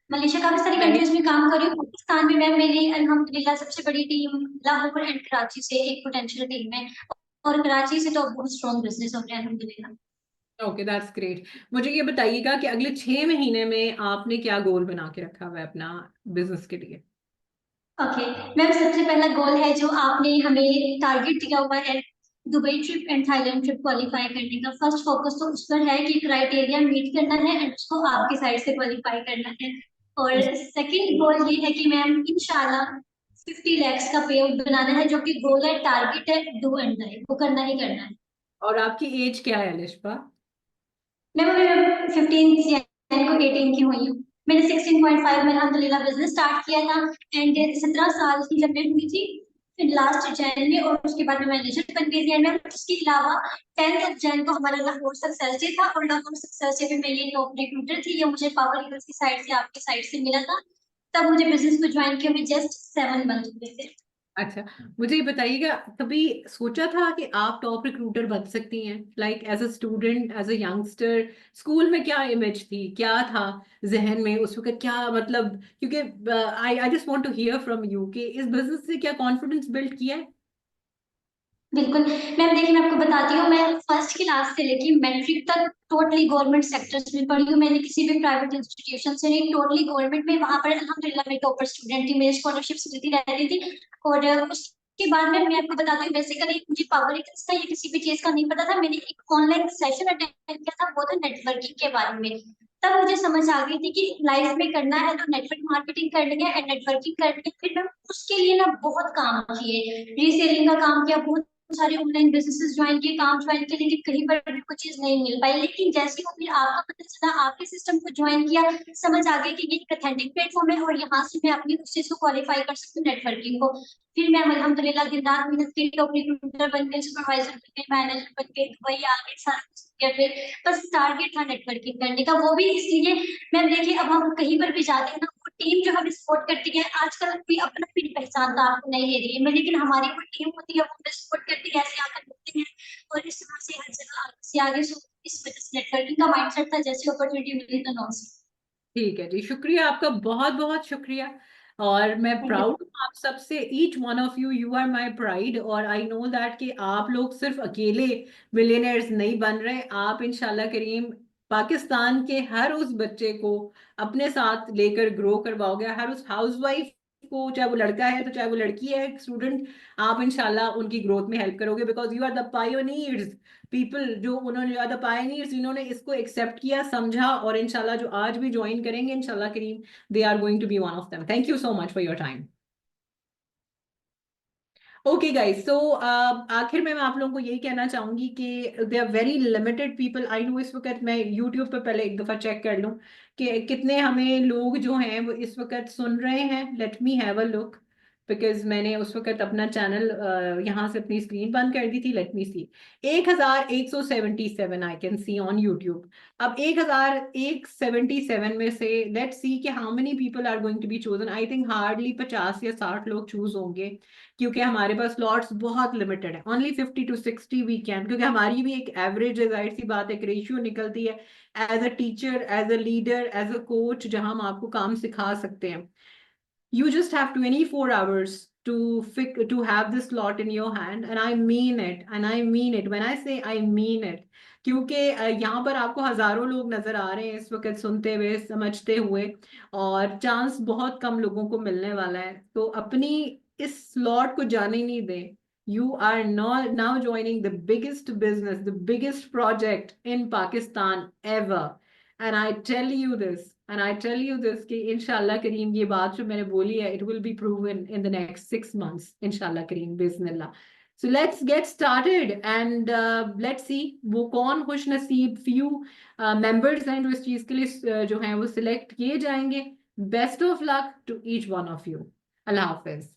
मलेशिया, काफी सारी मैंने कंट्रीज में काम कर रही हूँ। पाकिस्तान में मैम मेरी अल्हम्दुलिल्लाह सबसे बड़ी टीम लाहौर एंड कराची से एक पोटेंशियल टीम है, और कराची से तो बहुत स्ट्रॉन्ग बिजनेस हो गया अल्हम्दुलिल्लाह। Okay, that's great. मुझे ये बताइएगा कि अगले 6 महीने में आपने क्या गोल बना के रखा हुआ है अपना बिजनेस के लिए? ओके मैम, सबसे पहला गोल है जो आपने हमें टारगेट दिया हुआ है, Dubai trip and Thailand trip qualify करने का। फर्स्ट फोकस तो उस पर है कि क्राइटेरिया मीट करना है एंड उसको आपकी साइड से क्वालिफाई करना है। और सेकंड गोल ये है कि मैम इंशाल्लाह 50 lakhs का पे आउट बनाना है, जो कि गोल है, टारगेट है, डू एंड डाई, वो करना ही करना है। और आपकी एज क्या है अलिशबा? मैम मैं 15 जैन को 18 की हुई हूँ। मैंने 16.5 में अल्हम्दुलिल्लाह बिजनेस स्टार्ट किया था एंड 17 साल की जब मैं हुई थी फिर लास्ट जैन में, और उसके बाद मैं मैनेजर बन गई थी। एंड मैम उसके अलावा 10th जैन को हमारा लाहौर सक्सेस डे था, और लाहौर सक्सेस डे में मैं ये टॉप रिक्रूटर थी। ये मुझे पावर लीडर्स की साइड से, आपकी साइड से मिला था। तब मुझे बिजनेस को ज्वाइन किया, मैं जस्ट 7 मंथ हुए थे। अच्छा, मुझे ये बताइएगा, कभी सोचा था कि आप टॉप रिक्रूटर बन सकती हैं? Like as a student, as a youngster, school में क्या इमेज थी, क्या था जहन में उस वक्त, क्या मतलब, क्योंकि I just want to hear from you कि इस बिजनेस से क्या कॉन्फिडेंस बिल्ड किया है? बिल्कुल मैम, देखिए मैं आपको बताती हूँ, मैं फर्स्ट क्लास से लेके मैट्रिक तक टोटली गवर्नमेंट सेक्टर्स में पढ़ी हूँ। मैंने किसी भी प्राइवेट इंस्टीट्यूशन से नहीं, टोटली गवर्नमेंट में। वहां पर अल्हम्दुलिल्लाह मैं टॉपर स्टूडेंट थी, मेरी स्कॉलरशिप्स मिलती रहती थी। और उसके बाद में मैं आपको बताती हूँ, बेसिकली मुझे पावर रीजन्स का या किसी भी चीज का नहीं पता था। मैंने एक ऑनलाइन सेशन अटेंड किया था, वो था नेटवर्किंग के बारे में। तब मुझे समझ आ गई थी कि लाइफ में करना है तो नेटवर्क मार्केटिंग करनी है एंड नेटवर्किंग करनी है। फिर मैं उसके लिए ना बहुत काम किए, रीसेलिंग का काम किया, बहुत सारे ऑनलाइन बिजनेसेस ज्वाइन किए, काम ज्वाइन किए, लेकिन कहीं पर भी कुछ चीज नहीं मिल पाई। लेकिन जैसे ही फिर आपका पता चला, आपके सिस्टम को ज्वाइन किया, समझ आ गया कि ये एक अथेंटिक प्लेटफॉर्म है और यहाँ से मैं अपनी उस चीज को क्वालिफाई कर सकती हूँ, नेटवर्किंग को। फिर मैं अल्हम्दुलिल्लाह दिन रात मेहनत की, टॉप रिक्रूटर बन गए, सुपरवाइजर बन गए, मैनेजर बन गए, दुबई आ गए, सारा कुछ किया। फिर बस टारगेट था नेटवर्किंग करने का, वो भी इसलिए मैम देखिए, अब हम कहीं पर भी जाते हैं ना, वो टीम जो हमें सपोर्ट करती है, आजकल कोई अपना भी पहचान तो आपको नहीं दे रही है, लेकिन हमारी कोई टीम होती है, वो हमें सपोर्ट करती है, ऐसे आकर मिलते हैं और इस तरह से हर जगह आगे से आगे। सो इस वजह से नेटवर्किंग का माइंडसेट था, जैसे अपॉर्चुनिटी मिली तो नो। ठीक है जी, शुक्रिया आपका, बहुत बहुत शुक्रिया। और मैं थैंक यू। प्राउड हूँ आप सबसे, each one of you, you are my pride. और आई नो दैट कि आप लोग सिर्फ अकेले मिलियनेयर्स नहीं बन रहे, आप इंशाल्लाह करीम पाकिस्तान के हर उस बच्चे को अपने साथ लेकर ग्रो करवाओगे, हर उस हाउसवाइफ को, चाहे वो लड़का है तो चाहे वो लड़की है, स्टूडेंट, आप इंशाल्लाह उनकी ग्रोथ में हेल्प करोगे, because you are the pioneers people, जो उन्होंने द पायनियर्स जिन्होंने इसको एक्सेप्ट किया, समझा, और इंशाल्लाह जो आज भी ज्वाइन करेंगे इंशाल्लाह Karim, they are going to be one of them. Thank you so much for your time. Okay guys, so आखिर में मैं आप लोगों को यही कहना चाहूंगी कि they are very limited people. I know इस वक्त मैं यूट्यूब पे पहले एक दफा चेक कर लूं कि कितने हमें लोग जो हैं वो इस वक्त सुन रहे हैं। Let me have a look, because मैंने उस वक्त अपना चैनल यहाँ से अपनी स्क्रीन बंद कर दी थी। Let me see, 1177 I can see on YouTube. अब 1177 में से लेट सी कि how many people are going to be chosen. I think hardly 50 या 60 लोग चूज होंगे, क्योंकि हमारे पास स्लॉट्स बहुत लिमिटेड है। ओनली 50 to 60 वी कैन, क्योंकि हमारी भी एक एवरेज, जाहिर सी बात, एक रेशियो निकलती है as a teacher, as a leader, as a coach, जहां हम आपको काम सिखा सकते हैं। You just have 24 hours to have this slot in your hand, and I mean it, and I mean it when I say I mean it, क्योंकि यहाँ पर आपको हजारों लोग नजर आ रहे हैं इस वक्त सुनते हुए, समझते हुए, और चांस बहुत कम लोगों को मिलने वाला है। तो अपनी इस स्लॉट को जाने नहीं दें। You are now joining the biggest business, the biggest project in Pakistan ever. And I tell you this कि इंशाल्लाह करीम ये बात जो मैंने बोली है, it will be proven in the next 6 months, इंशाल्लाह करीम, बिस्मिल्लाह। So let's get started and let's see वो कौन खुश नसीब few members हैं जो इस चीज के लिए जो हैं वो सिलेक्ट किए जाएंगे। Best of luck to each one of you. Allah Hafiz.